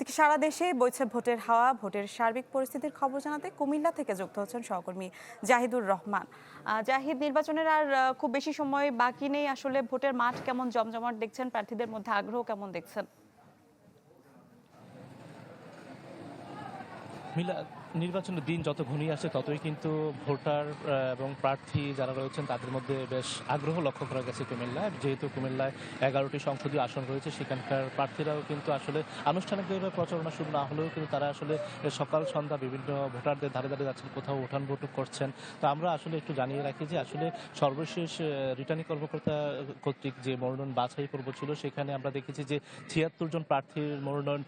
এদিকে সারা দেশে বইছে ভোটের হাওয়া। ভোটের সার্বিক পরিস্থিতির খবর জানাতে কুমিল্লা থেকে যুক্ত হচ্ছেন সহকর্মী জাহিদুর রহমান। জাহিদ, নির্বাচনের আর খুব বেশি সময় বাকি নেই। আসলে ভোটের মাঠ কেমন জমজমাট দেখছেন? প্রার্থীদের মধ্যে আগ্রহ কেমন দেখছেন? নির্বাচনের দিন যত ঘনিয়ে আসছে ততই কিন্তু ভোটার এবং প্রার্থী যারা রয়েছেন তাদের মধ্যে বেশ আগ্রহ লক্ষ্য করা গেছে কুমিল্লায়। যেহেতু কুমিল্লায় 11টি সংসদীয় আসন রয়েছে, সেখানকার প্রার্থীরাও কিন্তু আসলে আনুষ্ঠানিকভাবে প্রচারণা শুরু না হলেও কিন্তু তারা আসলে সকাল সন্ধ্যা বিভিন্ন ভোটারদের ধারে ধারে যাচ্ছেন, কোথাও উঠান বৈঠক করছেন। তো আমরা আসলে একটু জানিয়ে রাখি যে আসলে সর্বশেষ রিটার্নিং কর্মকর্তা কর্তৃক যে মনোনয়ন বাছাই পর্ব ছিল, সেখানে আমরা দেখেছি যে 76 জন প্রার্থীর মনোনয়ন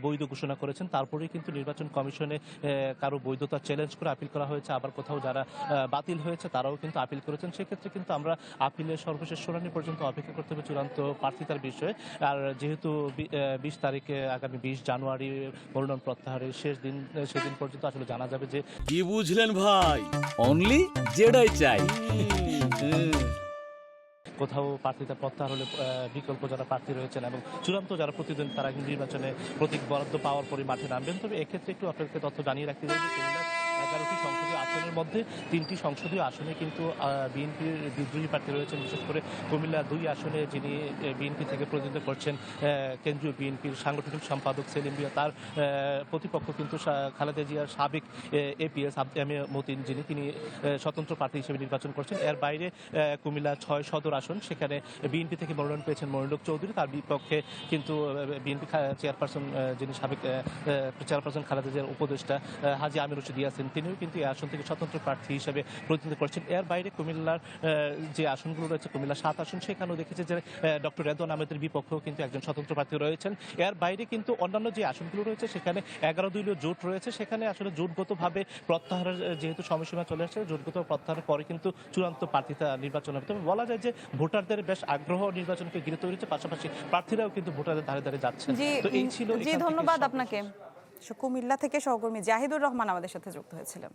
বৈধ ঘোষণা করেছেন। তারপরেই কিন্তু নির্বাচন কমিশনে কারো বৈধতা চ্যালেঞ্জ করে আপিল করা হয়েছে, আবার কোথাও যারা বাতিল হয়েছে তারাও কিন্তু আপিল করেছেন। সেক্ষেত্রে কিন্তু আমরা আপিলের সর্বশেষ শুনানি পর্যন্ত অপেক্ষা করতে হবে চূড়ান্ত প্রার্থিতার বিষয়ে। আর যেহেতু 20 তারিখে আগামী 20 জানুয়ারি মনোনয়ন প্রত্যাহারের শেষ দিন, সেদিন পর্যন্ত আসলে জানা যাবে যে কি বুঝলেন ভাই, অনলি যেটাই চাই। কোথাও প্রার্থিতা প্রত্যাহার হলে বিকল্প যারা প্রার্থী রয়েছেন এবং চূড়ান্ত যারা প্রতিদ্বন্দ্বী তারা কিন্তু নির্বাচনে প্রতীক বরাদ্দ পাওয়ার পরই মাঠে নামবেন। তবে এক্ষেত্রে একটু আপনাদেরকে তথ্য জানিয়ে রাখতে চাই যে কুমিল্লার 11টি সংসদীয় আসনের মধ্যে 3টি সংসদীয় আসনে কিন্তু বিএনপির বিদ্রোহী প্রার্থী রয়েছেন। বিশেষ করে কুমিল্লা 2 আসনে যিনি বিএনপি থেকে প্রতিদ্বন্দ্বিতা করছেন কেন্দ্রীয় বিএনপির সাংগঠনিক সম্পাদক সেলিম ভূঁইয়া, তার প্রতিপক্ষ কিন্তু খালেদা জিয়ার সাবেক এপিএস এম এ মতিন, তিনি স্বতন্ত্র প্রার্থী হিসেবে নির্বাচন করছেন। এর বাইরে কুমিল্লা 6 সদর আসন, সেখানে বিএনপি থেকে মনোনয়ন পেয়েছেন মনিরুল চৌধুরী। তার বিপক্ষে কিন্তু বিএনপি চেয়ারপারসন, যিনি সাবেক চেয়ারপারসন খালেদা জিয়ার উপদেষ্টা হাজী আমির রশিদ ইয়াসিন, তিনিও কিন্তু এই আসন থেকে স্বতন্ত্র প্রার্থী হিসেবে প্রতিদ্বন্দ্বিতা করছেন। এর বাইরে কুমিল্লার যে আসনগুলো রয়েছে, কুমিল্লা 7 আসন, সেখানেও দেখেছে যে ডক্টর রেদওয়ান আহমেদের বিপক্ষেও কিন্তু একজন স্বতন্ত্র প্রার্থী রয়েছেন। এর বাইরে কিন্তু অন্যান্য যে আসনগুলো রয়েছে সেখানে 11 দলীয় জোট রয়েছে। সেখানে আসলে জোটগতভাবে প্রত্যাহারের যেহেতু সময়সীমা চলে আসছে, জোটগত প্রত্যাহারের পরে কিন্তু চূড়ান্ত প্রার্থিতা নির্বাচন হবে। তবে বলা যায় যে ভোটারদের বেশ আগ্রহ নির্বাচনকে ঘিরে তৈরি হচ্ছে, পাশাপাশি প্রার্থীরাও কিন্তু ভোটারদের ধারে ধারে যাচ্ছেন। তো এই ছিল। ধন্যবাদ আপনাকে। কুমিল্লা থেকে সহকর্মী জাহিদুর রহমান আমাদের সাথে যুক্ত হয়েছিলেন।